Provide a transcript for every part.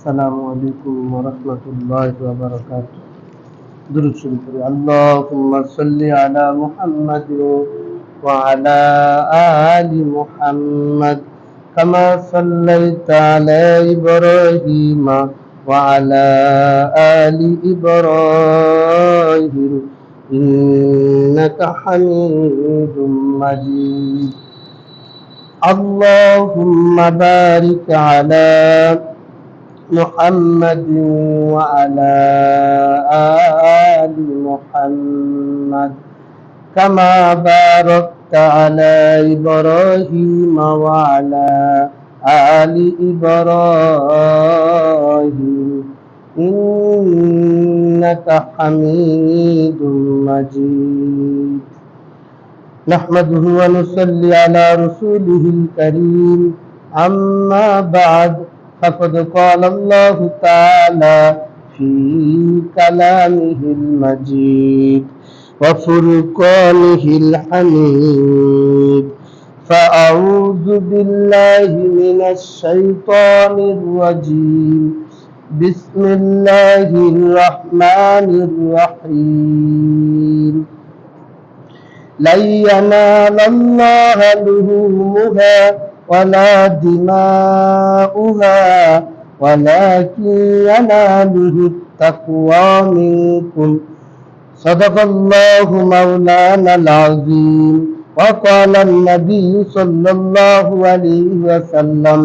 আসসালামু আলাইকুম ওয়া রাহমাতুল্লাহি ওয়া বারাকাতুহু। দুরূদ শরীফ পড়ি। আল্লাহুম্মা সাল্লি আলা মুহাম্মাদ ওয়া আলা আলি মুহাম্মাদ কামা সাল্লাইতা আলা ইব্রাহিম ওয়া আলা আলি ইব্রাহিম ইন্নাকা হামিদুম মাজিদ। আল্লাহুম্মা বারিক আলা محمد وعلى آل محمد كما باركت على إبراهيم وعلى آل إبراهيم إنك حميد مجيد. نحمده ونصلي على رسوله الكريم. أما بعد، فقد قال الله تعالى في كلامه المجيد وفرقانه الحميد. فأعوذ بالله من الشيطان الرجيم. بسم الله الرحمن الرحيم. لن ينال الله لحومها ولا دماؤها ولكن يناله التقوى منكم. صدق الله مولانا العظيم. وقال النبي صلى الله عليه وسلم: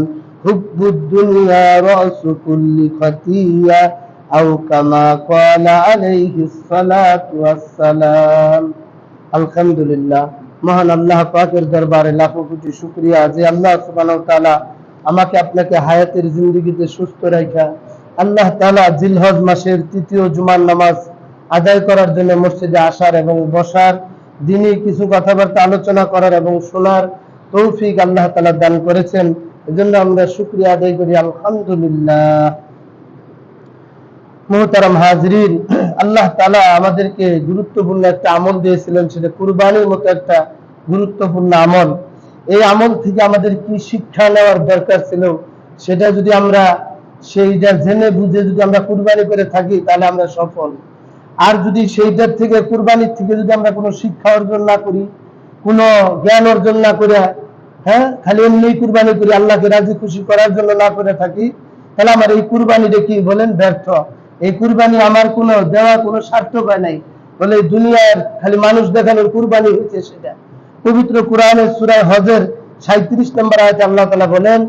حب الدنيا رأس كل خطيئة، أو كما قال عليه الصلاة والسلام. আলহামদুলিল্লাহ, মহান আল্লাহ পাকের দরবারে লাখো কোটি শুকরিয়া যে আল্লাহ সুবহানাহু ওয়া তাআলা আমাকে আপনাকে হায়াতের জিন্দেগিতে সুস্থ রাখা আল্লাহ তাআলা জিলহজ মাসের তৃতীয় জুমার নামাজ আদায় করার জন্য মসজিদে আসার এবং বসার, দিনে কিছু কথাবার্তা আলোচনা করার এবং শোনার তৌফিক আল্লাহ তাআলা দান করেছেন। এজন্য আমরা শুকরিয়া আদায় করি আলহামদুলিল্লাহ। মুহতারাম হাজরিন, আল্লাহ তাআলা আমাদেরকে গুরুত্বপূর্ণ একটা আমল দিয়েছিলেন, সেটা কুরবানির মতো একটা গুরুত্বপূর্ণ আমল। এই আমল থেকে আমাদের কি শিক্ষা নেওয়ার দরকার ছিল, সেটা যদি আমরা সেইটা জেনে বুঝে যদি আমরা কুরবানি করে থাকি তাহলে আমরা সফল। আর যদি সেইটার থেকে কুরবানির থেকে যদি আমরা কোনো শিক্ষা অর্জন না করি, কোনো জ্ঞান অর্জন না করে খালি এমনি কুরবানি করি, আল্লাহকে রাজি খুশি করার জন্য না করে থাকি, তাহলে আমার এই কুরবানিটা কি বলেন ব্যর্থ। এই কুরবানি আমার কোনো দেওয়া কোনো স্বার্থ পায় নাই, বলে দুনিয়ার খালি মানুষ দেখানোর কুরবানি হয়েছে সেটা। পবিত্র কোরআনের সূরা হজের 37 নম্বর আয়াতে আল্লাহ তাআলা বলেন: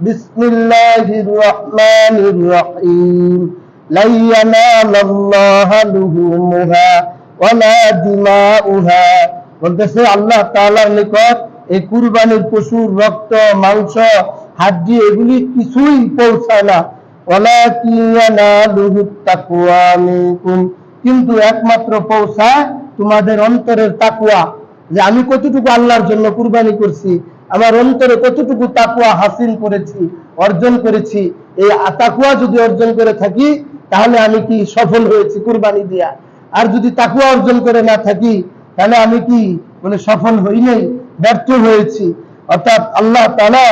বিসমিল্লাহির রহমানির রহিম। লা ইয়ানালাল্লাহু লুহুমুহা ওয়ালা দিমাউহা। বলতেছে আল্লাহ তাআলার নিকট এই কুরবানির পশুর রক্ত, মাংস, হাড্ডি এগুলি কিছুই পৌঁছায় না। ওয়ালাকিন ইয়ানালুহুত তাকওয়া মিনকুম। কিন্তু একমাত্র পৌঁছায় তোমাদের অন্তরের তাকওয়া, যে আমি কতটুকু আল্লাহর জন্য কুরবানি করছি, আমার অন্তরে কতটুকু তাকওয়া হাসিল করেছি, অর্জন করেছি। এই তাকওয়া যদি অর্জন করে থাকি তাহলে আমি কি সফল হয়েছি কুরবানি দিয়া। আর যদি তাকওয়া অর্জন করে না থাকি তাহলে আমি কি সফল হই নাই, ব্যর্থ হয়েছি। অর্থাৎ আল্লাহ তাআলা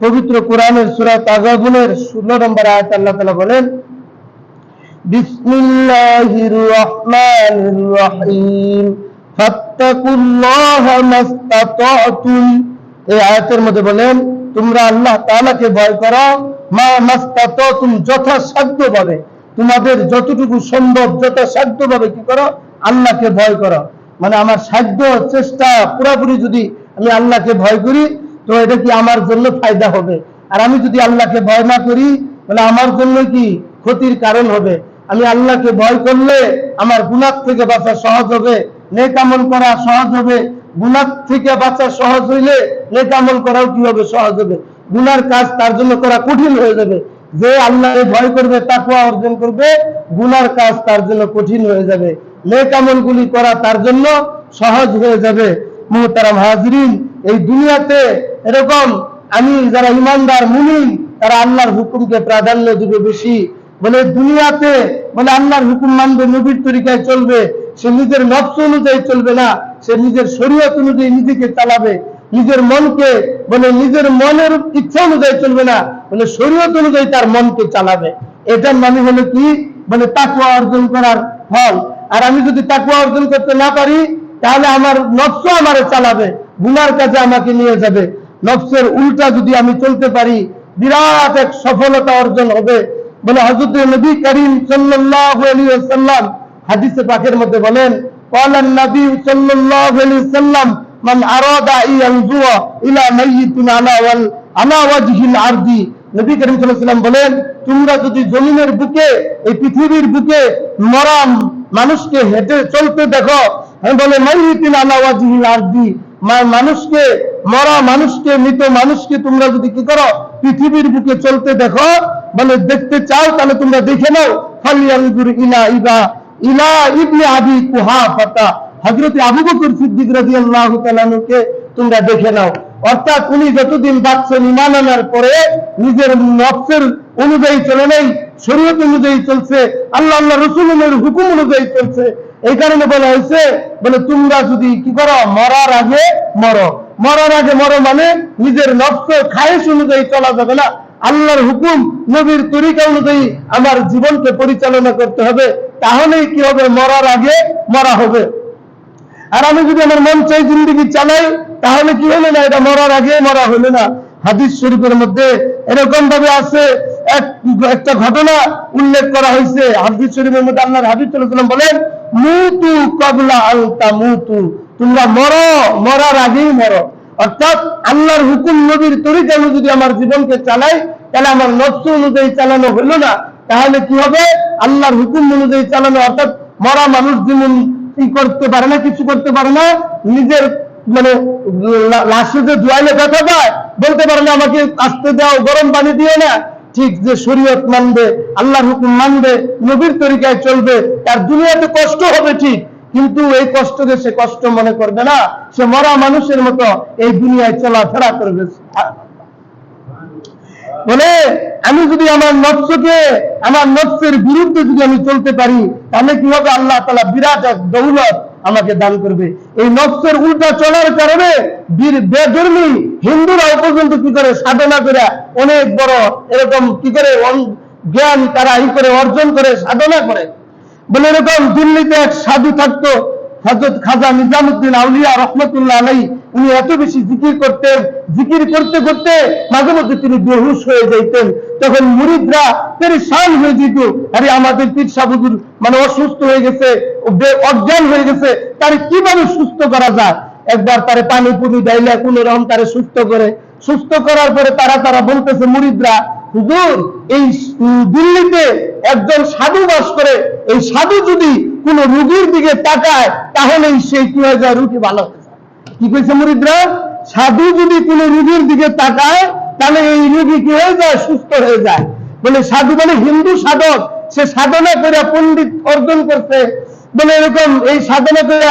পবিত্র কোরআনের সূরা তাগাবুনের 16 নম্বর আয়াতে আল্লাহ তাআলা বলেন: বিসমিল্লাহির রহমানির রহিম। ফাত্তাকুল্লাহা মাসতাতাতুম। এই আয়াতের মধ্যে বলেন তোমরা আল্লাহ তাআলাকে ভয় করো, মা মাসতাতাতুম, যথাসাধ্যভাবে, তোমাদের যতটুকু সম্ভব যথাসাধ্যভাবে কি করো, আল্লাহকে ভয় করো। মানে আমার সাধ্য চেষ্টা পুরোপুরি যদি আমি আল্লাহকে ভয় করি তো এটা কি আমার জন্য ফায়দা হবে। আর আমি যদি আল্লাহকে ভয় না করি তাহলে আমার জন্য কি ক্ষতির কারণ হবে। আমি আল্লাহকে ভয় করলে আমার গুনাহ থেকে বাঁচা সহজ হবে, নেক আমল করা সহজ হবে। গুনাহ থেকে বাঁচা সহজ হইলে নেক আমল করাও কি হবে, সহজ হবে। গুনার কাজ তার জন্য করা কঠিন হয়ে যাবে। যে আল্লাহকে ভয় করবে, তাকওয়া অর্জন করবে, গুনার কাজ তার জন্য কঠিন হয়ে যাবে, নেক আমলগুলি করা তার জন্য সহজ হয়ে যাবে। মুহতারাম হাজরিন, এই দুনিয়াতে এরকম আমি যারা ইমানদার মুমিন তারা আল্লাহর হুকুমকে প্রাধান্য দিবে বেশি। বলে দুনিয়াতে আল্লাহর হুকুম মানবে, নবীর তরিকায় চলবে, সে নিজের নফস অনুযায়ী চলবে না, সে নিজের শরীয়ত অনুযায়ী নিজেকে চালাবে, নিজের মনকে বলে নিজের মনের ইচ্ছা অনুযায়ী চলবে না, বলে শরীয়ত অনুযায়ী তার মনকে চালাবে। এটার মানে হলো কি, মানে তাকওয়া অর্জন করার ফল। আর আমি যদি তাকওয়া অর্জন করতে না পারি, তাহলে আমার নফস আমারে চালাবে, গুনার কাছে আমাকে নিয়ে যাবে। নফসের উল্টা যদি আমি চলতে পারি, বিরাট এক সফলতা অর্জন হবে। বলে হযরত নবী করিম সাল্লাল্লাহু আলাইহি ওয়াসাল্লাম হাদিসে পাকের মধ্যে বলেন, ক্বালান নবী সাল্লাল্লাহু আলাইহি ওয়াসাল্লাম মান আরাদা ইয়ানজুরা ইলা মাইয়িতিন আলা ওয়াজহিল আরদি। নবী করিম সাল্লাল্লাহু আলাইহি ওয়াসাল্লাম বলেন, তোমরা যদি জমিনের বুকে, এই পৃথিবীর বুকে মরা মানুষকে হেঁটে চলতে দেখো, বলে মাইয়িতিন আলা ওয়াজহিল আরদি, মানুষকে, মরা মানুষকে, মৃত মানুষকে তোমরা যদি কি করো, পৃথিবীর বুকে চলতে দেখো, বলে দেখতে চাও, তাহলে তোমরা দেখে নাও ফালিয়ানজুর ইলা ইবনে আবি কুহাফা, হযরত আবু বকর সিদ্দিক রাদিয়াল্লাহু তাআলা আনহুকে তোমরা দেখে নাও। অর্থাৎ উনি যতদিন বাঁচছেন ঈমান আনার পরে নিজের নফসের অনুযায়ী চলে নাই, শরীয়ত অনুযায়ী চলছে, আল্লাহ রাসূলের হুকুম অনুযায়ী চলছে। এই কারণে বলা হয়েছে, বলে তোমরা যদি কি করো, মরার আগে মরো। মরার আগে মরো মানে নিজের নফস খায়েশ অনুযায়ী চলা যাবে না, আল্লাহর হুকুম নবীর তরিকা অনুযায়ী আমার জীবনকে পরিচালনা করতে হবে। তাহলেই কি হবে, মরার আগে মরা হবে। আর আমি যদি আমার মন চাই জিন্দেগি চালাই, তাহলে কি হলো না, এটা মরার আগে মরা হলো না। হাদিস শরীফের মধ্যে এরকম ভাবে আছে, একটা ঘটনা উল্লেখ করা হয়েছে হাদিস শরীফের মধ্যে। আল্লাহর হাবিব সাল্লাল্লাহু আলাইহি ওয়াসাল্লাম বলেন, মুতু ক্বাবলা আন তামুতু, তোমরা মরো, মরার আগেই মরো। অর্থাৎ আল্লাহর হুকুম নবীর তরিকা যদি আমার জীবনকে চালাই, তাহলে আমার নফস অনুযায়ী চালানো হলো না, তাহলে কি হবে, আল্লাহর হুকুম অনুযায়ী চালানো। অর্থাৎ মরা মানুষ যেমন কি করতে পারে না, কিছু করতে পারে না, নিজের মানে লাশে যে ধোয়াইলে ব্যথা পায়, বলতে পারে না আমাকে আসতে দাও, গরম পানি দিও না। ঠিক যে শরীয়ত মানবে, আল্লাহর হুকুম মানবে, নবীর তরিকায় চলবে, তার দুনিয়াতে কষ্ট হবে ঠিক, কিন্তু এই কষ্টকে সে কষ্ট মনে করবে না, সে মরা মানুষের মতো এই দুনিয়ায় চলাফেরা করবে। বলে আমি যদি আমার নফসকে, আমার নফসের বিরুদ্ধে যদি আমি চলতে পারি, তাহলে কি হবে, আল্লাহ তাআলা বিরাট এক দৌলত আমাকে দান করবে। এই নফসের উল্টা চলার কারণে বেধর্মী হিন্দুরাও পর্যন্ত কি করে, সাধনা করে অনেক বড় এরকম কি করে জ্ঞান তারা করে অর্জন করে, সাধনা করে। বলে এরকম দিল্লিতে এক সাধু থাকতো, হযরত খাজা নিজামুদ্দিন আউলিয়া রহমতুল্লাহ আলাইহি। উনি এত বেশি জিকির করতেন, জিকির করতে করতে মাঝে মধ্যে তিনি বেহুশ হয়ে যাইতেন। তখন মুরিদরা পেরেশান হয়ে যেত, আরে আমাদের পীর সাহেব হুজুর মানে অসুস্থ হয়ে গেছে, অজ্ঞান হয়ে গেছে, তারে কিভাবে সুস্থ করা যায়। একবার তারে পানি পুনি ডাইলে কোন রকম তারে সুস্থ করে, সুস্থ করার পরে তারা বলতেছে মুরিদরা, হুজুর এই দিল্লিতে একজন সাধু বাস করে, এই সাধু যদি কোন রোগীর দিকে তাকায়, তাহলে সে কি হয়ে যায়, রোগী ভালো হয়ে যায়। কি কইছে মুরিদরা, সাধু যদি কোন রোগীর দিকে তাকায়, তাহলে এই রোগী কি হয়ে যায়, সুস্থ হয়ে যায়। বলে সাধু মানে হিন্দু সাধক, সে সাধনা করে পণ্ডিত অর্জন করছে, বলে এরকম এই সাধনা করে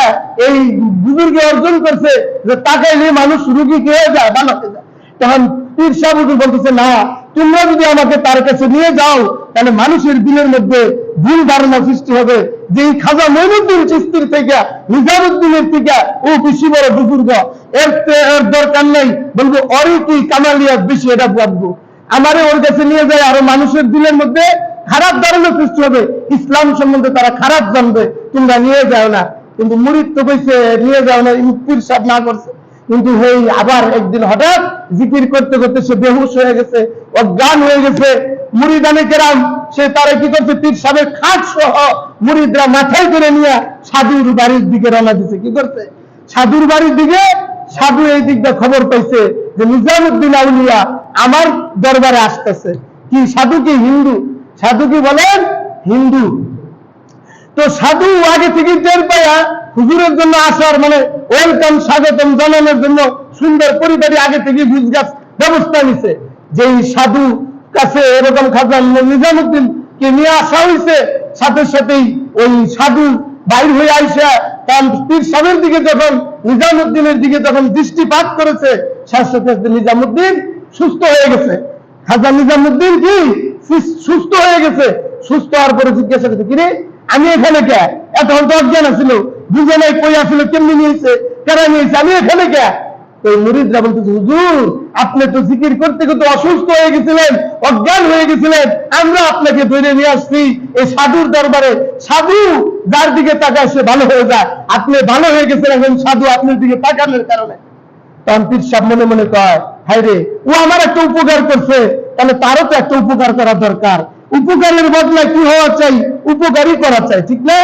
এই বুজুর্গে অর্জন করছে যে তাকাইলে মানুষ রোগী কি হয়ে যায়, ভালো হয়ে যায়। তখন পীর সাহেব হুজুর বলতেছে, না, তোমরা যদি আমাকে তার কাছে নিয়ে যাও, তাহলে মানুষের দিলের মধ্যে ভুল ধারণা সৃষ্টি হবে যে এই খাজা মঈনুদ্দিন চিশতির থেকে, নিজামুদ্দিনের থেকে ও বেশি বড় বুজুর্গ, এর দরকার নেই, বলবো অরে কি কামালিয়াত বেশি, এটা বুঝবো। আমারে ওর কাছে নিয়ে যায়, আরো মানুষের দিলের মধ্যে খারাপ ধারণা সৃষ্টি হবে, ইসলাম সম্বন্ধে তারা খারাপ জানবে, তোমরা নিয়ে যাও না। কিন্তু মুরিদ তো কইছে নিয়ে যাও না, পীর সাহেব না করছে। কিন্তু এই আবার একদিন হঠাৎ জিকির করতে করতে সে বেহুশ হয়ে গেছে, অজ্ঞান হয়ে গেছে। মুরিদানে কেরাম সে তারা কি করছে, পীর সাহেবের খাট সহ মুরিদরা মাথায় করে নিয়ে সাধুর বাড়ির দিকে রওনা দিছে। কি করছে, সাধুর বাড়ির দিকে। সাধু এই দিকটা খবর পাইছে যে নিজামুদ্দিন আউলিয়া আমার দরবারে আসতেছে। কি সাধু কি হিন্দু? সাধু কি বলেন, হিন্দু। তো সাধু আগে থেকে টের পায়া হুজুরের জন্য আসার মানে ওয়েলকাম, স্বাগতম জানানোর জন্য সুন্দর পরিবারে আগে থেকে গুজগাছ ব্যবস্থা নিছে। যে সাধু কাছে এরকম খাজা নিজামুদ্দিন কে নিয়ে আসা হয়েছে, সাথে সাথেই ওই সাধু বাইর হয়ে আইসা তার পীর সাহেবের দিকে যখন, নিজামুদ্দিনের দিকে যখন দৃষ্টিপাত করেছে, সাথে সাথে নিজামুদ্দিন সুস্থ হয়ে গেছে। খাজা নিজামুদ্দিন কি সুস্থ হয়ে গেছে। সুস্থ হওয়ার পরে জিজ্ঞাসা করছে, কিরে আমি এখানে কে? এতক্ষণ তো অজ্ঞান ছিল, বুঝে নাই কই আসছিল, কেমনি নিয়েছে, কেন নিয়েছে, আমি এখানে কে? ওই মুরিদরা বলতেছে, হুজুর আপনি তো জিকির করতে করতে অসুস্থ হয়ে গেছিলেন, অজ্ঞান হয়ে গেছিলেন, আমরা আপনাকে ধরে নিয়ে আসছি এই সাধুর দরবারে। সাধু যার দিকে তাকায় সে ভালো হয়ে যায়, আপনি ভালো হয়ে গেছেন এখন সাধু আপনার দিকে তাকানোর কারণে। তখন পীর সাহেব মনে মনে কয়, হায় রে, ও আমার একটা উপকার করছে, তাহলে তারও তো একটা উপকার করা দরকার। উপকারের বদলে কি হওয়া চাই? উপকারই করা চাই, ঠিক না?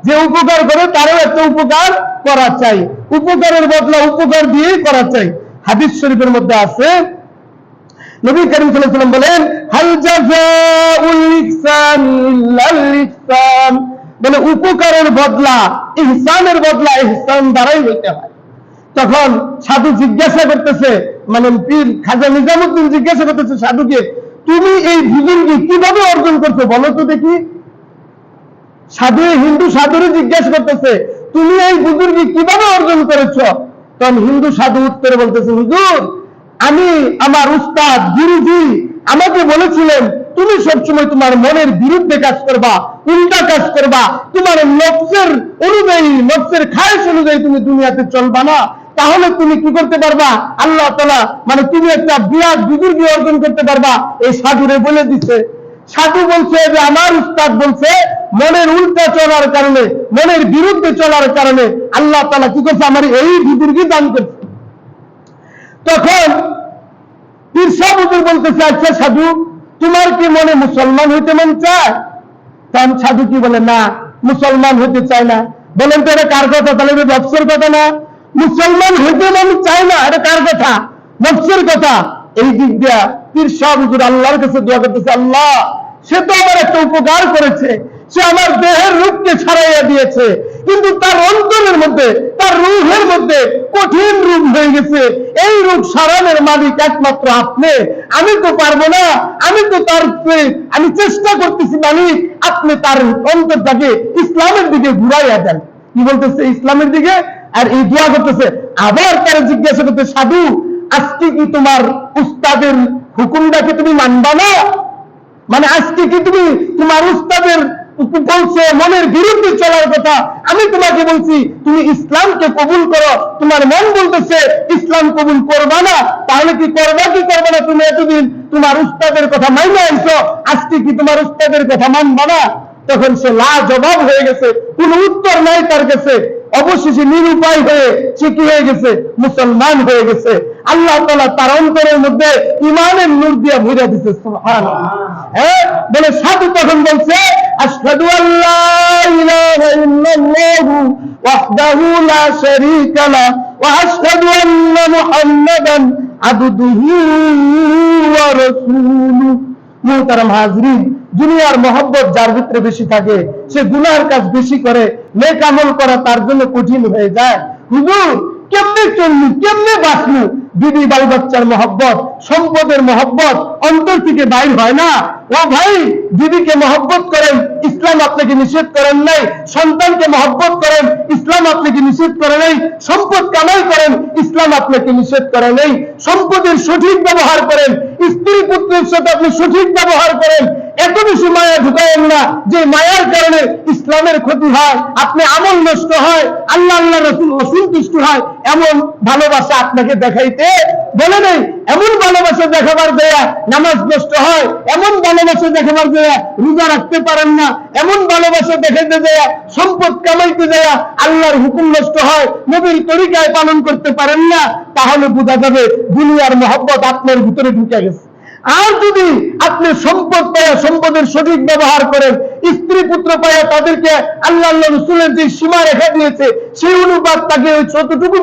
যে উপকার করে তারও একটা উপকার করা চাই, উপকারের বদলা উপকার দিয়েই করা চাই। হাদিস শরীফের মধ্যে আছে, নবী করিম সাল্লাল্লাহু আলাইহি ওয়াসাল্লাম বলেন, হাল জাযাউল ইহসান ইল্লাল ইহসান, বলে উপকারের বদলা, ইহসানের বদলা ইহসান দ্বারাই হইতে হয়। তখন সাধু জিজ্ঞাসা করতেছে, মানে পীর খাজা নিজামুদ্দিন জিজ্ঞাসা করতেছে সাধুকে, তুমি এই বুজুর্গি কিভাবে অর্জন করছো বলো তো দেখি। সাধু, হিন্দু সাধুরে জিজ্ঞাসা করতেছে, তুমি এই বুজুর্গি কিভাবে অর্জন করেছ? তখন হিন্দু সাধু উত্তরে বলতেছে, হুজুর আমি, আমার উস্তাদ গুরুজি আমাকে বলেছিলেন তুমি সবসময় তোমার মনের বিরুদ্ধে কাজ করবা, উল্টা কাজ করবা, তোমার নফসের অনুযায়ী, নফসের খায়েশ অনুযায়ী তুমি দুনিয়াতে চলবা না, তাহলে তুমি কি করতে পারবা? আল্লাহ তাআলা মানে তুমি একটা বিরাট বুজুর্গি অর্জন করতে পারবা। এই সাধুরে বলে দিচ্ছে। সাধু বলছে যে আমার উস্তাদ বলছে মনের উল্টা চলার কারণে, মনের বিরুদ্ধে চলার কারণে আল্লাহ তাআলা কি করছে, আমার এই বুজুর্গি দান করছে। তখন পীর সাহেব হুজুর বলতেছে, আচ্ছা সাধু তোমার কি মনে মুসলমান হইতে মন চায়? তখন সাধু কি বলে, না মুসলমান হইতে চায় না। বলেন তো এটা কার কথা? তাহলে নফসের কথা না? মুসলমান হইতে মন চায় না, এটা কার কথা? নফসের কথা। এই দিক দিয়া পীর সাহেব হুজুর আল্লাহর কাছে দোয়া করতেছে, আল্লাহ সে তো আমার একটা উপকার করেছে, সে আমার দেহের রূপকে ছাড়াইয়া দিয়েছে, কিন্তু তার অন্তরের মধ্যে, তার রূহের মধ্যে কঠিন রূপ হয়ে গেছে। এই রূপ সারানোর মালিক একমাত্র আপনি, আমি তো পারবো না, আমি তো তার, আমি চেষ্টা করতেছি মালিক, আপনি তার অন্তরটাকে ইসলামের দিকে ঘুরাইয়া দেন। কি বলতেছে? ইসলামের দিকে। আর এই দোয়া করতেছে। আবার তারা জিজ্ঞাসা করতে, সাধু আজকে কি তোমার উস্তাদের হুকুমটাকে তুমি মানবা না? মানে আজকে কি তুমি তোমার উস্তাদের বলছে মনের বিরুদ্ধে চলার কথা, আমি তোমাকে বলছি তুমি ইসলামকে কবুল করো, তোমার মন বলতেছে ইসলাম কবুল করবা না, তাহলে কি করবা কি করবে না? তুমি এতদিন তোমার উস্তাদের কথা মাইনে আইছো, আজকে কি তোমার উস্তাদের কথা মানবা না? তখন সে লাজবাব হয়ে গেছে, কোন উত্তর নাই তার কাছে। অবশেষে নিরুপায় হয়ে সে কি হয়ে গেছে? মুসলমান হয়ে গেছে। আল্লাহ তাআলা তার অন্তরের মধ্যে ঈমানের নূর দিয়ে ভরে দিয়েছে। সুবহানাল্লাহ। হ্যাঁ, বলে সাধু তখন বলছে, আশহাদু আল্লা ইলাহা ইল্লাল্লাহু ওয়াহদাহু লা শারীকা লা ওয়া আশহাদু আন্না মুহাম্মাদান আবদুহু ওয়া রাসূলুহু। মুহতারাম হাজরিন, দুনিয়ার মহব্বত যার ভিতরে বেশি থাকে সে গুনাহের কাজ বেশি করে, নেক আমল করা তার জন্য কঠিন হয়ে যায়। হুজুর কেমনে চললু, কেমনে বাঁচলু? বিবি বাল বাচ্চার মহব্বত, সম্পদের মহব্বত অন্তর থেকে বাইর হয় না। ও ভাই, বিবিকে মহব্বত করেন, ইসলাম আপনাকে নিষেধ করেন নাই। সন্তানকে মহব্বত করেন, ইসলাম আপনাকে নিষেধ করে নাই। সম্পদ কামাই করেন, ইসলাম আপনাকে নিষেধ করে নাই। সম্পদের সঠিক ব্যবহার করেন, স্ত্রী পুত্রের সাথে আপনি সঠিক ব্যবহার করেন। এত বেশি মায়া ঢুকায়েন না যে মায়ার কারণে ইসলামের ক্ষতি হয়, আপনি আমল নষ্ট হয়, আল্লাহ আল্লাহ রাসূল অসন্তুষ্ট হয়। এমন ভালোবাসা আপনাকে দেখাইতে বলে নেই। এমন ভালোবাসা দেখাবার দেয়া নামাজ নষ্ট হয়, এমন ভালোবাসা দেখাবার দেয়া রোজা রাখতে পারেন না, এমন ভালোবাসা দেখাইতে দেয়া সম্পদ কামাইতে দেয়া আল্লাহর হুকুম নষ্ট হয়, নবীর তরিকায় পালন করতে পারেন না, তাহলে বোঝা যাবে দুনিয়ার মহব্বত আপনার ভিতরে ঢুকে গেছে। আর যদি আপনি সম্পদ পায়া সম্পদের সঠিক ব্যবহার করেন, স্ত্রী পুত্র পায়া তাদেরকে আল্লাহ আল্লাহ রাসূলের যে সীমা রেখা দিয়েছে সেই অনুপাত তাকে ওই যতটুকু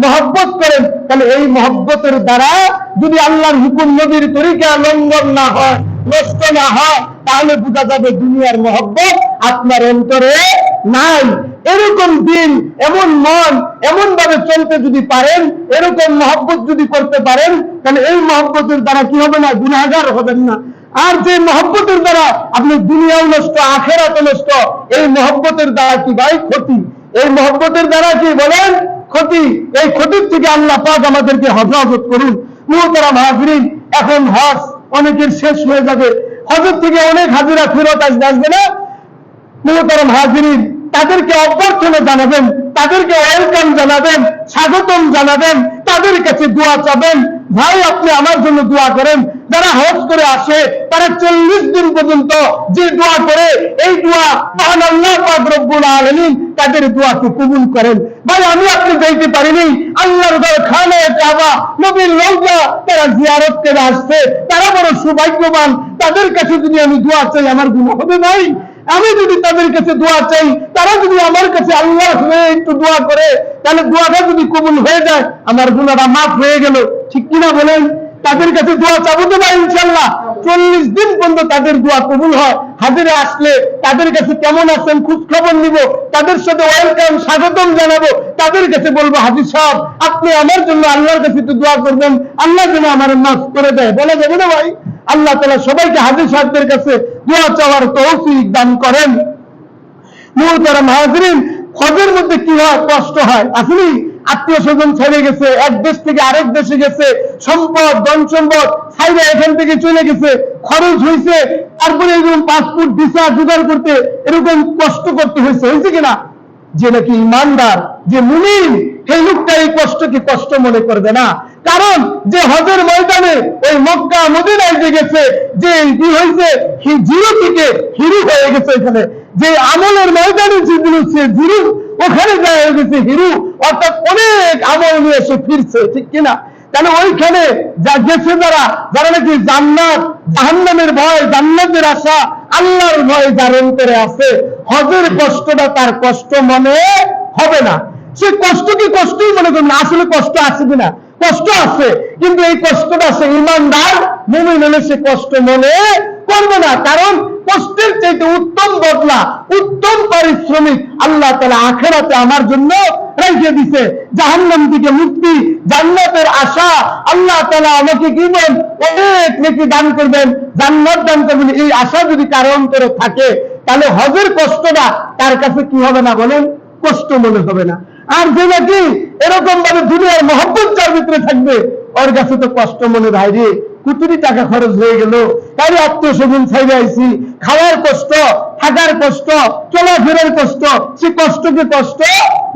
মহব্বত করেন, তাহলে এই মহব্বতের দ্বারা যদি আল্লাহর হুকুম নবীর তরিকা লঙ্ঘন না হয়, নষ্ট না হয়, তাহলে বোঝা যাবে দুনিয়ার মহব্বত আপনার অন্তরে নাই। এরকম দিন, এমন মন, এমন ভাবে চলতে যদি পারেন, এরকম মহব্বত যদি করতে পারেন, তাহলে এই মহব্বতের দ্বারা কি হবে না? গুনাহগার হবেন না। আর যে মহব্বতের দ্বারা আপনি দুনিয়াও নষ্ট, আখিরাতও নষ্ট, এই মহব্বতের দ্বারা কি ভাই? ক্ষতি। এই মহব্বতের দ্বারা কি বলেন? ক্ষতি। এই ক্ষতির থেকে আল্লাহ পাক আমাদেরকে হেফাজত করুন। মুহতারাম হাজরিন, এখন হজ অনেকের শেষ হয়ে যাবে, হজের থেকে অনেক হাজিরা ফেরত আসবে না? মুহতারাম হাজরিন, তাদেরকে অভ্যর্থনা জানাবেন, তাদেরকে ওয়েলকাম জানাবেন, স্বাগতম জানাবেন। তাদের কাছে দোয়া চাবেন, ভাই আপনি আমার জন্য দোয়া করেন। যারা হজ করে আসে তারা 40 দিন পর্যন্ত যে দোয়া করে, এই দোয়া মহান আল্লাহ পাক রব্বুল আলামিন তাদের দোয়াকে কবুল করেন। ভাই আমি আপনি যাইতে পারিনি, আল্লাহর ঘর খানায়ে কাবা, নবীর রওজা তারা জিয়ারত করে আসছে, তারা বড় সৌভাগ্যবান। তাদের কাছে যদি আমি দোয়া চাই আমার গুনাহ হবে ভাই? আমি যদি তাদের কাছে দোয়া চাই, তারা যদি আমার কাছে আল্লাহ হয়ে একটু দোয়া করে, তাহলে দোয়াটা যদি কবুল হয়ে যায় আমার গুনাহটা মাফ হয়ে গেল, ঠিক কিনা বলেন? তাদের কাছে দোয়া চাবো তো না ইনশাআল্লাহ? 40 দিন পর্যন্ত তাদের দোয়া কবুল হয়। হাজিরে আসলে তাদের কাছে কেমন আছেন খোঁজ খবর নিব, তাদের সাথে ওয়েলকাম স্বাগতম জানাবো, তাদের কাছে বলবো হাজী সাহেব আপনি আমার জন্য আল্লাহর কাছে একটু দোয়া করবেন, আল্লাহ যেন আমার মাফ করে দেয়। বলা যাবে না ভাই? আল্লাহ তাআলা সবাইকে হাজী সাহেবদের কাছে দোয়া চাওয়ার তৌফিক দান করেন। মুহতারাম হাজিরিন, হজের মধ্যে কি হয়? কষ্ট হয়। আসলে আত্মীয় স্বজন ছেড়ে গেছে, এক দেশ থেকে আরেক দেশে গেছে, সম্পদ ধন সম্পদ ছাইরে এখান থেকে চলে গেছে, খরচ হয়েছে, তারপরে এরকম পাসপোর্ট ভিসা জোগাড় করতে এরকম কষ্ট করতে হয়েছে কিনা? যে নাকি ইমানদার, যে মুমিন, সেই লোকটা এই কষ্টকে কষ্ট মনে করবে না। কারণ যে হজের ময়দানে ওই মক্কা মদিনায় যে গেছে, যে কি হয়েছে, জিরো থেকে হিরো হয়ে গেছে। এখানে যে আমলের ময়দানে যেগুলো জিরো, ওখানে যা হয়ে গেছে হিরো, অর্থাৎ অনেক আমল নিয়ে এসে ফিরছে, ঠিক কিনা? তাহলে ওইখানে যা গেছে যারা নাকি জান্নাত জাহান্নামের ভয়, জান্নাতের আশা, আল্লাহর ভয় যার অন্তরে আছে, হজের কষ্টটা তার কষ্ট মনে হবে না। সে কষ্টকে কষ্টই মনে করবে না। আসলে কষ্ট আছে কিনা? কষ্ট আছে, কিন্তু এই কষ্টটা সে ইমানদার মুমিন হলে সে কষ্ট মনে করবে না। কারণ কষ্টের চাইতে উত্তম বদলা, উত্তম পারিশ্রমিক আল্লাহ তাআলা আখিরাতে আমার জন্য রেখে দিছে। জাহান্নাম থেকে মুক্তি, জান্নাতের আশা, আল্লাহ তাআলা আমাকে কি বলেন, অনেক নেকি দান করবেন, জান্নাত দান করবেন। এই আশা যদি কারো অন্তরে থাকে, তাহলে হজের কষ্টটা তার কাছে কি হবে না বলেন? কষ্ট মনে হবে না। আর যে নাকি এরকম ভাবে দুনিয়ার মহব্বত যার ভিতরে থাকবে, ওর কাছে তো কষ্ট মনে হয় রে, কোটি টাকা খরচ হয়ে গেল, তাই আত্মীয় স্বজন ছাইরে আইছি, খাওয়ার কষ্ট, থাকার কষ্ট, চলাফেরার কষ্ট, সে কষ্টকে কষ্ট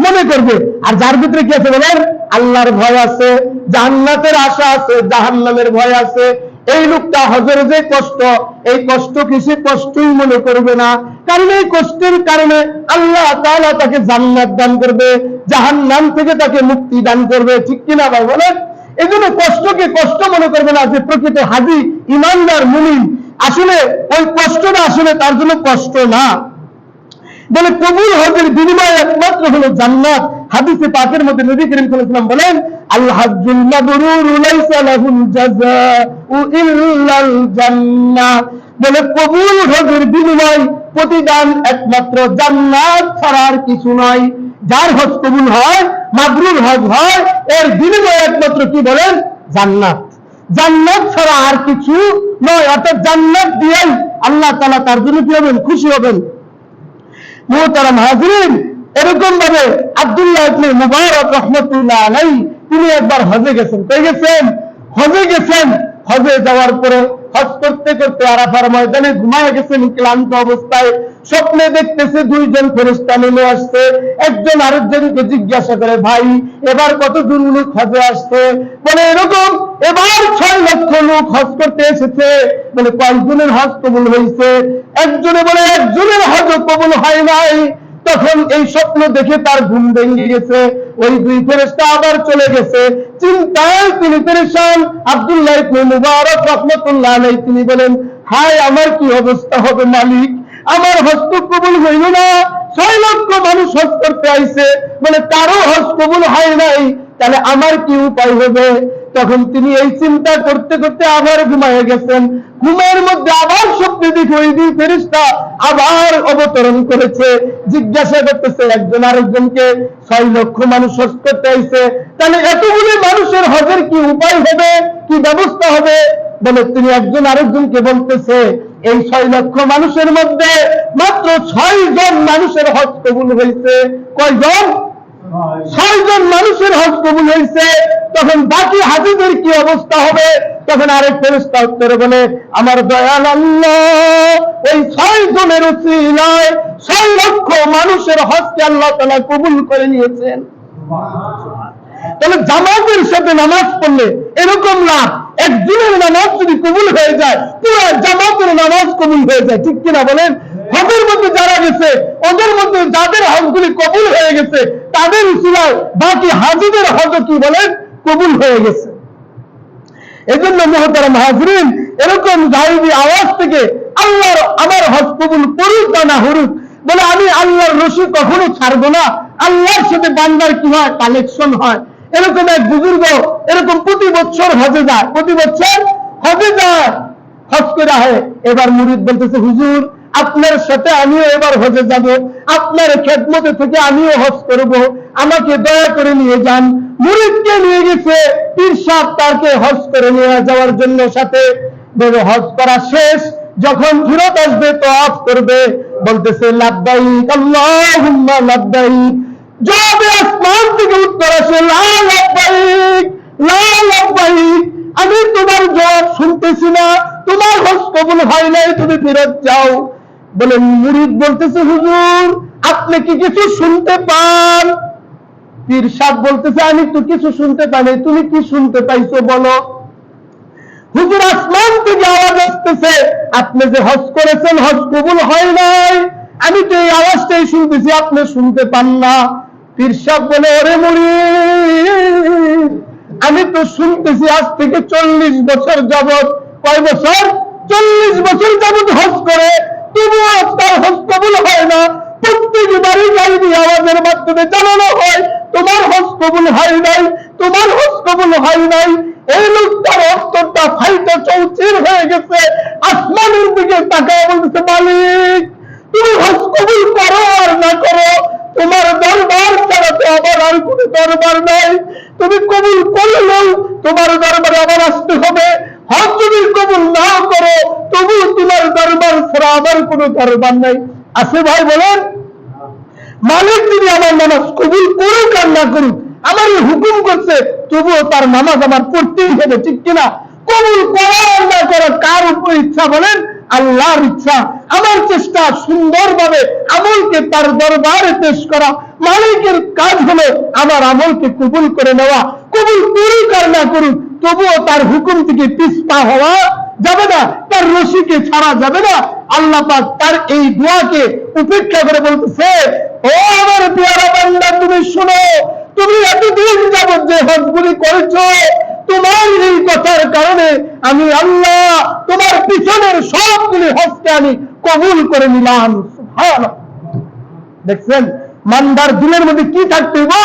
মনে করবে। আর যার ভিতরে কি আছে বলেন? আল্লাহর ভয় আছে, জান্নাতের আশা আছে, জাহান্নামের ভয় আছে, এই লোকটা হজের যে কষ্ট, এই কষ্টকে সে কষ্টই মনে করবে না। কারণ এই কষ্টের কারণে আল্লাহ তাআলা তাকে জান্নাত দান করবে, জাহান্নাম থেকে তাকে মুক্তি দান করবে, ঠিক কিনা ভাই বলেন? এই জন্য কষ্টকে কষ্ট মনে করবে না। যে প্রকৃত হাজী ইমানদার মুমিন, আসলে ওই কষ্টটা আসলে তার জন্য কষ্ট না। বলে কবুল হজের বিনিময় একমাত্র হলো জান্নাত। হাদিসে পাকের মধ্যে নবী করিম সাল্লাল্লাহু আলাইহি ওয়াসাল্লাম বলেন, আল হাজ্জুল মাবরুরু লাইসা লাহুল জাযাউ ইল্লাল জান্নাহ। বলে কবুল হজের বিনিময়, প্রতিদান একমাত্র জান্নাত ছাড়া আর কিছু নয়। যার হজ কবুল হয়, মাবরুর হজ হয়, এর বিনিময় একমাত্র কি বলেন? জান্নাত। জান্নাত ছাড়া আর কিছু নয়। অর্থাৎ জান্নাত দিয়ে আল্লাহ তাআলা তার জন্য কি হবেন? খুশি হবেন। মুহতারাম হাজিরিন, এরকম ভাবে আব্দুল্লাহ ইবনে মুবারক রাহমাতুল্লাহ আলাইহি তিনি একবার হজে গেছেন। কই গেছেন? হজে গেছেন। হজে যাওয়ার পরে হজ করতে করতে আরাফার ময়দানে ঘুমায় গেছেন ক্লান্ত অবস্থায়। স্বপ্নে দেখতেছে দুইজন ফেরেশতা নেমে আসছে। একজন আরেকজনকে জিজ্ঞাসা করে, ভাই এবার কত জন লোক হজে আসছে? বলে এরকম এবার 6 লক্ষ লোক হজ করতে এসেছে। বলে কয়েকজনের হজ কবুল হয়েছে? একজনে বলে একজনের হজ কবুল হয় নাই। তখন এই স্বপ্ন দেখে তার ঘুম ভেঙে গেছে। ওই দুই ফেরেশতা আবার চলে গেছে। চিন্তায় তিনি পেরেশান। আব্দুল্লাহ ইবনে মুবারক রাহমাতুল্লাহ আলাইহি তিনি বলেন, হায় আমার কি অবস্থা হবে মালিক, আমার হজ কবুল হইল না। 6 লক্ষ মানুষ হজ করতে আইছে, বলে কারো হজ কবুল হয় নাই, তাহলে আমার কি উপায় হবে? তখন তিনি এই চিন্তা করতে করতে আবার ঘুমায় গেছেন। ঘুমের মধ্যে আবার স্বপ্নে দেখে ওই দুই ফেরেশতা আবার অবতরণ করেছে। জিজ্ঞাসা করতেছে একজন আরেকজনকে, 6 লক্ষ মানুষ হজ করতে আইছে, তাহলে এতগুলি মানুষের হজের কি উপায় হবে, কি ব্যবস্থা হবে? বলে তিনি একজন আরেকজনকে বলতেছে, এই 6 লক্ষ মানুষের মধ্যে মাত্র 6 জন মানুষের হজ কবুল হয়েছে। কয়জন? 6 জন মানুষের হজ কবুল হয়েছে। তখন বাকি হাজীদের কি অবস্থা হবে? তখন আরেক ফেরেশতা উত্তরে বলে, আমার দয়াল আল্লাহ ওই 6 জনের উসিলায় 6 লক্ষ মানুষের হজকে আল্লাহ তাআলা কবুল করে নিয়েছেন। তাহলে জামাতের সাথে নামাজ পড়লে এরকম লাভ, একদিনের নামাজ যদি কবুল হয়ে যায় পুরো জামাতের নামাজ কবুল হয়ে যায়, ঠিক কিনা বলেন? হজের মধ্যে যারা গেছে ওদের মধ্যে যাদের হজগুলি কবুল হয়ে গেছে তাদের উসিলায় বাকি হাজিদের হজও কি বলেন কবুল হয়ে গেছে। এজন্য মুহতারাম হাজরিন, এরকম গায়বী আওয়াজ থেকে আল্লাহর আমার হজ কবুল করুক বা না হরুক বলে আমি আল্লাহর রশি কখনো ছাড়বো না। আল্লাহর সাথে বান্দার কি হয় কালেকশন হয়। এরকম এক বুজুর্গ এরকম প্রতি বছর হজে যায়, প্রতি বছর হজে যায়, হজ করে হয়। এবার মুরিদ বলতেছে হুজুর আপনার সাথে আমিও এবার হজে যাব, আপনার খেদমতে থেকে আমিও হজ করব, আমাকে দয়া করে নিয়ে যান। মুরিদকে নিয়ে গেছে পীর সাহেব, তাকে হজ করে নিয়ে যাওয়ার জন্য সাথে হজ করা শেষ, যখন ফিরত আসবে তওয়াফ করবে, বলতেছে লাব্বাইক আল্লাহুম্মা লাব্বাইক। জবাবে আসমান থেকে উত্তর আসে লা লাব্বাইক লা লাব্বাইক, আমি তোমার জবাব শুনতেছি না, তোমার হজ কবুল হয় নাই, তুমি ফিরত যাও। বলে মুরিদ বলতেছে হুজুর আপনি কি কিছু শুনতে পান? পীর সাহেব বলতেছে আমি তো কিছু শুনতে পাই, তুমি কি শুনতে পাইছো বলো? হুজুর আসমান থেকে আওয়াজ আসতেছে আপনি যে হজ করেছেন হজ কবুল হয় নাই, আমি তো এই আওয়াজটাই শুনতেছি, আপনি শুনতে পান না। পীর সাহেব বলে ওরে মুরিদ আমি তো শুনতেছি আজ থেকে 40 বছর যাবত। কয় বছর? 40 বছর যাবত হজ করে, তবুও তার হজ কবুল হয় না। প্রত্যেকবারই গায়বী আওয়াজের মাধ্যমে জানানো হয় তোমার হজ কবুল হয় নাই, তোমার হজ কবুল হয় নাই। এই লোকটার অন্তরটা ফাইটা চৌচির হয়ে গেছে, আসমানের দিকে তাকায় বলতেছে মালিক তুমি হজ কবুল করো আর না করো, তোমার দরবার ছাড়া তো আবার আর কোনো দরবার নাই। তুমি কবুল করলেও তোমার দরবারে আবার আসতে হবে, হজ যদি কবুল না করো তবু তোমার দরবার ছাড়া আবার কোনো দরবার নাই। আছে ভাই বলেন? মালিক যদি আমার নামাজ কবুল করুক আর না করুক, আমার হুকুম করছে তবুও তার নামাজ আমার পড়তেই হবে, ঠিক কিনা? কবুল করা আর না করা কার উপর ইচ্ছা বলেন? আল্লাহর ইচ্ছা। আমার চেষ্টা সুন্দরভাবে আমলকে তার দরবারে পেশ করা, মালিকের কাজ হলো আমার আমলকে কবুল করে নেওয়া। কবুল করুক আর না করুক তবুও তার হুকুম থেকে পিছপা হওয়া যাবে না, তার রশিকে ছাড়া যাবে না। আল্লাহ পাক তার এই দোয়াকে উপেক্ষা করে বলতেছে ও আমার পেয়ারা বান্দা তুমি শোনো, তুমি এতদিন যাবত যে হজগুলি করেছো তোমার এই কথার কারণে আমি আল্লাহ তোমার পিছনের সবগুলি হজকে আমি কবুল করে নিলাম। সুবহানাল্লাহ। দেখছেন মান্দার দিলের মধ্যে কি থাকতে হবে?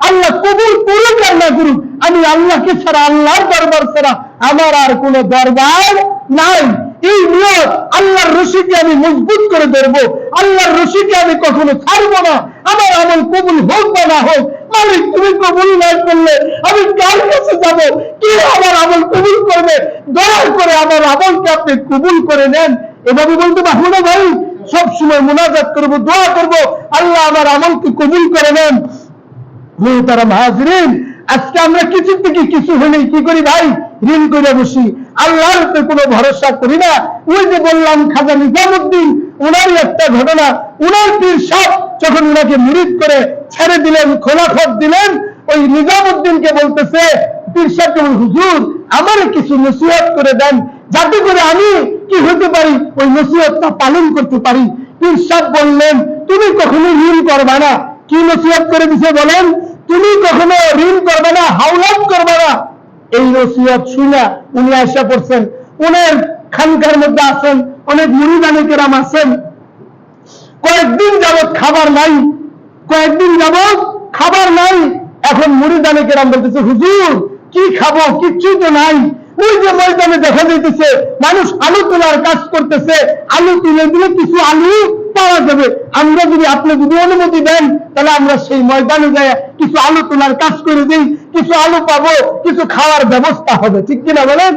আল্লাহ কবুল করুক আর না করুক আমি আল্লাহকে ছাড়া, আল্লাহর দরবার ছাড়া আমার আর কোন দরবার নাই। এই নিয়ত আল্লাহর রশিকে আমি মজবুত করে ধরবো, আল্লাহর রশিকে আমি কখনো ছাড়বো না। আমার আমল কবুল হোক বা না হোক, মালিক তুমি কবুল না করলে আমি কার কাছে যাব? কে আমার আমল কবুল করবে? দয়া করে আমার আমলকে আপনি কবুল করে নেন। এভাবে বলতে পারবো না ভাই, সবসময় মুনাজাত করবো, দোয়া করবো আল্লাহ আমার আমলকে কবুল করে নেন। মুহতারাম হাজরিন, আজকে আমরা কিছু থেকে কিছু হলেই কি করি ভাই? ঋণ করে বসি, আল্লাহর উপরে কোনো ভরসা করি না। ওই যে বললাম খাজা নিজামুদ্দিন, ওনারই একটা ঘটনা। ওনার পীর সাহেব যখন ওনাকে মুরিদ করে ছেড়ে দিলেন, খোলাফত দিলেন, ওই নিজামুদ্দিনকে বলতেছে পীর সাহেবকে, হুজুর আমার কিছু নসিহত করে দেন যাতে করে আমি কি হতে পারি, ওই নসিহতটা পালন করতে পারি। পীর সাহেব বললেন তুমি কখনো ঋণ করবা না। কি নসিহত করে দিছে বলেন? তুমি কখনো ঋণ করবে না, হাওলাত করবে না। এই নসিহত শুনে উনি আশা করছেন, উনার খানকার মধ্যে আছেন অনেক মুরিদানে কেরাম আছেন। কয়েকদিন যাবৎ খাবার নাই, কয়েকদিন যাবৎ খাবার নাই। এখন মুরিদানে কেরাম বলতেছে হুজুর কি খাবো, কিচ্ছুই তো নাই। ওই যে ময়দানে দেখা যাইতেছে মানুষ আলু তোলার কাজ করতেছে, আলু তুলে দিলে কিছু আলু পাওয়া যাবে। আমরা যদি আপনি যদি অনুমতি দেন তাহলে আমরা সেই ময়দানে যাই কিছু আলু তোলার কাজ করে দিই, কিছু আলু পাবো, কিছু খাওয়ার ব্যবস্থা হবে, ঠিক কিনা বলেন?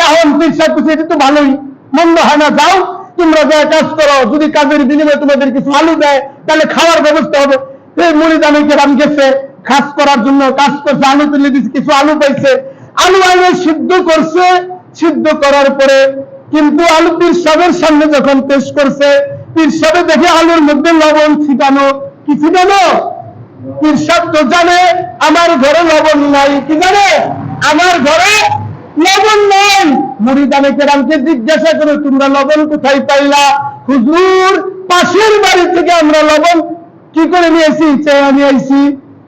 এখন পয়সা কিছু এটা তো ভালোই, মন্দ হয় না, যাও তোমরা যা কাজ করো, যদি কাজের বিনিময়ে তোমাদের কিছু আলু দেয় তাহলে খাওয়ার ব্যবস্থা হবে। এই মুরিদানে কেরাম গেছে কাজ করার জন্য, কাজ করছে, আলু তুলে দিচ্ছে, কিছু আলু পাইছে, আলু আলু সিদ্ধ করছে। সিদ্ধ করার পরে কিন্তু আলু পীর সাহেবের সামনে যখন পেশ করছে, পীর সাহেব দেখে আলুর মধ্যে লবণ ছিটানো। কি ছিটানো? পীর সাহেব তো জানে আমার ঘরে লবণ নাই, কি জানে আমার ঘরে লবণ নাই। মুরিদানে কেরামকে জিজ্ঞাসা করে তোমরা লবণ কোথায় পাইলা? হুজুর পাশের বাড়ি থেকে আমরা লবণ কি করে নিয়েছি, চেয়ে নিয়ে আইছি।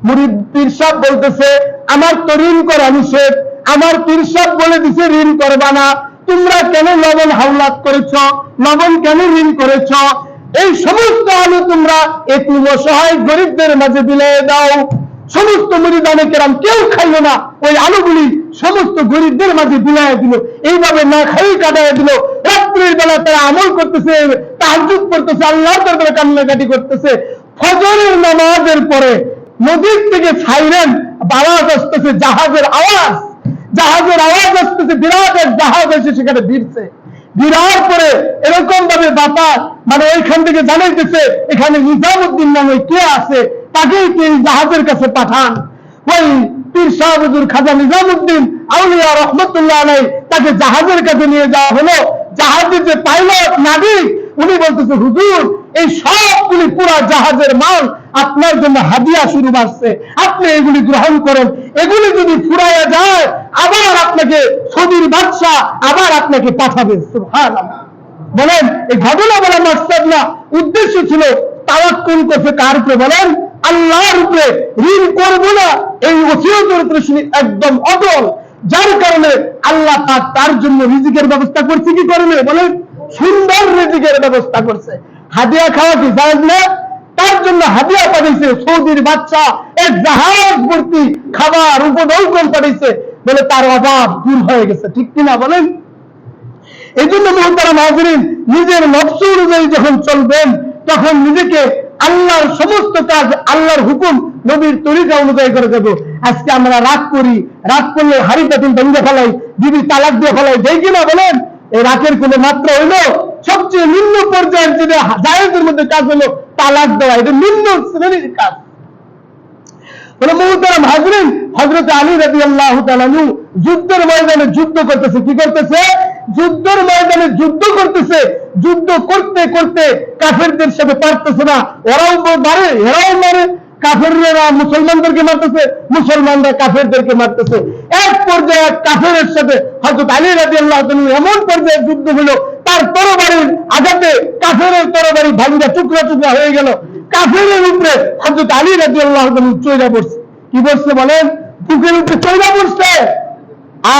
মুরিদ পীর সাহেব বলতেছে আমার তো ঋণ করা নিষেধ, আমার পীর সাহেব বলে দিছে ঋণ করবা না, তোমরা কেন লবণ হাওলাত করেছ, লবণ কেন ঋণ করেছ? এই সমস্ত আলু তোমরা এতিম অসহায় গরিবদের মাঝে বিলিয়ে দাও। সমস্ত মুরিদানে কেরাম কেউ খাইল না, ওই আলুগুলি সমস্ত গরিবদের মাঝে বিলাইয়া দিল। এইভাবে না খাই কাটাইয়া দিল। রাত্রির বেলা তারা আমল করতেছে, তাহাজ্জুদ করতেছে, আল্লাহর দরবারে কান্নাকাটি করতেছে। ফজরের নামাজের পরে নদীর থেকে সাইরেন আওয়াজ আসতেছে, জাহাজের আওয়াজ, জাহাজের আওয়াজ আসতেছে, বিরাট এক জাহাজ এসে সেখানে ভিড়ছে। ভিড়ার পরে এরকম ভাবে বাতাস, মানে ওইখান থেকে জানাইতেছে এখানে নিজামুদ্দিন নামে কে আছে, তাকেই কি জাহাজের কাছে পাঠান। ওই পীর সাহেব হুজুর খাজা নিজামুদ্দিন আউলিয়া রহমতুল্লাহ আলাইহি তাকে জাহাজের কাছে নিয়ে যাওয়া হলো। জাহাজের যে পাইলট নাবিক উনি বলতেছে হুজুর এই সবগুলি পুরা জাহাজের মাল আপনার জন্য হাদিয়া শুরু আসছে, আপনি এগুলি গ্রহণ করেন। এগুলি যদি ফুরাইয়া যায় আবার আপনাকে সৌদির বাদশাহ আবার আপনাকে পাঠাবেন। সুবহানাল্লাহ। বলেন এই ঘটনা বলা মাকসাদ না, উদ্দেশ্য ছিল তাওয়াক্কুল করছে কার উপরে? বলেন আল্লাহর উপরে। ঋণ করবো না এই ওসিয়তের উপরে একদম অটল, যার কারণে আল্লাহ পাক তার জন্য রিজিকের ব্যবস্থা করছে। কি করবে বলেন? সুন্দর রিজিকের ব্যবস্থা করছে। হাদিয়া খাওয়া কি জায়েজ না? তার জন্য হাদিয়া পাঠাইছে সৌদির বাদশাহ, এক জাহাজ ভর্তি খাবার উপঢৌকন পাঠাইছে, বলে তার অভাব দূর হয়ে গেছে। ঠিক কিনা বলেন? এই জন্য মুহতারাম হাজিরিন, নিজের নফস অনুযায়ী যখন চলবেন তখন নিজেকে আল্লাহর সমস্ত কাজ, আল্লাহর হুকুম, নবীর তরিকা অনুযায়ী করে দেবো। আজকে আমরা রাগ করি, রাগ করলে হাড়ি পাতিল ভেঙে ফেলাই, বিবি তালাক দিয়ে ফেলাই, দেই কিনা বলেন? এই রাগের কোনো মাত্রা হইলো? সবচেয়ে নিম্ন পর্যায়ের যেটা জায়েজের মধ্যে কাজ হলো তালাক দেওয়া, এটা নিম্ন শ্রেণীর কাজ। বলে মুহতারাম হাজিরিন, হযরত আলী রাদিয়াল্লাহু তাআলা আনহু যুদ্ধের ময়দানে যুদ্ধ করতেছে। কি করতেছে? যুদ্ধের ময়দানে যুদ্ধ করতেছে। যুদ্ধ করতে করতে কাফেরদের সাথে পারতেছে না, ওরাও মারে এরাও মারে, কাফেররা মুসলমানদেরকে মারতেছে, মুসলমানরা কাফেরদেরকে মারতেছে। এক পর্যায়ে কাফেরের সাথে হযরত আলী রাদিয়াল্লাহু তাআলা এমন পর্যায়ে যুদ্ধ হলো, তার তরবারির আঘাতে কাফেরের তরবারি ভাঙা টুকরা টুকরা হয়ে গেল। কাফেরের উপরে হযরত আলী রাদিয়াল্লাহু তাআলা চড়া পড়ছে। কি বলছে বলেন? বুকের উপরে চড়া পড়ছে।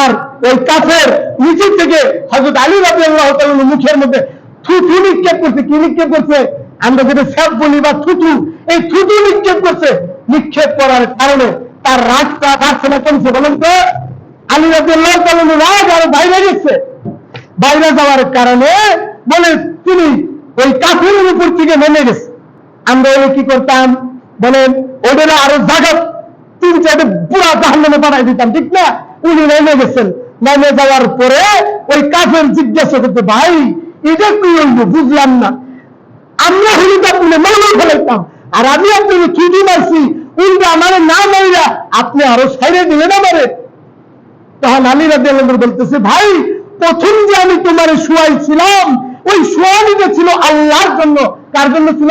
আর ওই কাফের নিচে থেকে হযরত আলী রাদিয়াল্লাহু তাআলা মুখের মধ্যে থুথু নিক্ষেপ করছে। কি নিক্ষেপ করছে? আমরা যেটা স্যাপ বলি বা থুথু, এই থুথু নিক্ষেপ করছে। নিক্ষেপ করার কারণে তার রাগটা বাড়ছে না কমছে বলেন তো? আলী রাদিয়াল্লাহু তাআলা রাগ আরো বাইরে গেছে। বাইরে যাওয়ার কারণে বলে তিনি ওই কাফেরের উপর থেকে নেমে গেছে। আমরা ওই কি করতাম বলেন? ওদের আরো জায়গা 3-4 পুরা জাহান্নামে পাঠাই দিতাম, ঠিক না? উনি নেমে গেছেন। নেমে যাওয়ার পরে ওই কাফের জিজ্ঞাসা করতে, ভাই এটা কি হইল বুঝলাম না, আমরা হইলে তো আপনি মামলা ফেলাইতাম, আর আমি আপনাকে ছুটি মারছি, উল্টা আমার না মাইরা আপনি আরো ছাইড়ে দিলেন আমারে। তখন আলী রাদিয়াল্লাহু আনহু বলতেছে, ভাই প্রথম যে আমি তোমারে শুয়াইছিলাম ওই শুয়ানিটা ছিল আল্লাহর জন্য। কার জন্য ছিল?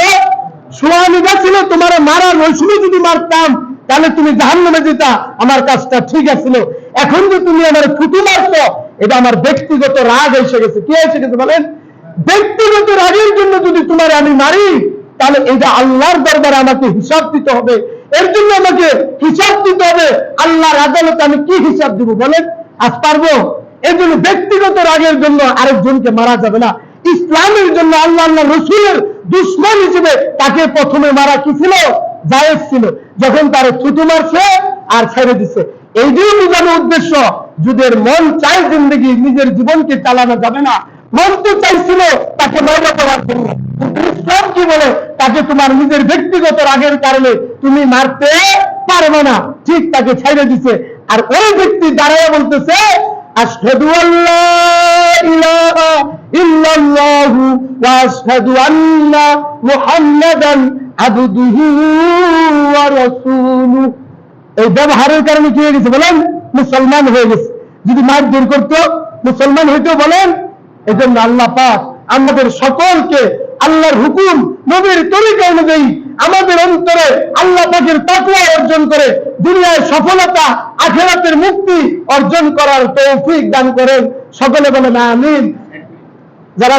শুয়ানিটা ছিল তোমারে মারার, ওই সময় যদি মারতাম তাহলে তুমি জাহান্নামে যেতা, আমার কাজটা ঠিক আছিল। এখন যে তুমি আমার থুতু মারছো, এটা আমার ব্যক্তিগত রাগ এসে গেছে। কি এসে গেছে বলেন? ব্যক্তিগত রাগের জন্য যদি তোমার আমি মারি তাহলে এটা আল্লাহর দরবারে আমাকে হিসাব দিতে হবে। এর জন্য আমাকে হিসাব দিতে হবে। আল্লাহর আদালতে আমি কি হিসাব দিব বলেন? আজ পারবো? এই জন্য ব্যক্তিগত রাগের জন্য আরেকজনকে মারা যাবে না। ইসলামের জন্য আল্লাহ আল্লাহ রসুলের দুশ্মন হিসেবে তাকে প্রথমে মারা কি ছিল? জায়েজ ছিল। যখন তার থুতু মারছে আর ছেড়ে দিচ্ছে, এই যে বোঝানোর উদ্দেশ্য, যুদের মন চাই জিন্দগি, নিজের জীবনকে চালানো যাবে না। মন তো চাইছিল তাকে মজা করার জন্য। ইসলাম কি বলে? তাকে তোমার নিজের ব্যক্তিগত রাগের কারণে তুমি মারতে পারবে না, ঠিক তাকে ছেড়ে দিছে। আর ওই ব্যক্তি দাঁড়ায় বলতেছে, আশহাদু আল্লা ইলাহা ইল্লাল্লাহু ওয়া আশহাদু আন্না মুহাম্মাদান আবদুহু ওয়া রাসূলুহু। এই ব্যবহারের কারণে কি হয়ে গেছে বলেন? মুসলমান হয়ে গেছে। যদি মারধর করতো মুসলমান হইতো বলেন? এজন্য আল্লাহ পাক আমাদের সকলকে আল্লাহর হুকুম, নবীর তরিকা অনুযায়ী আমাদের অন্তরে আল্লাহ পাকের তাকওয়া অর্জন করে দুনিয়ায় সফলতা আখিরাতের মুক্তি অর্জন করার তৌফিক দান করেন। সকলে বলেন আমিন। যারা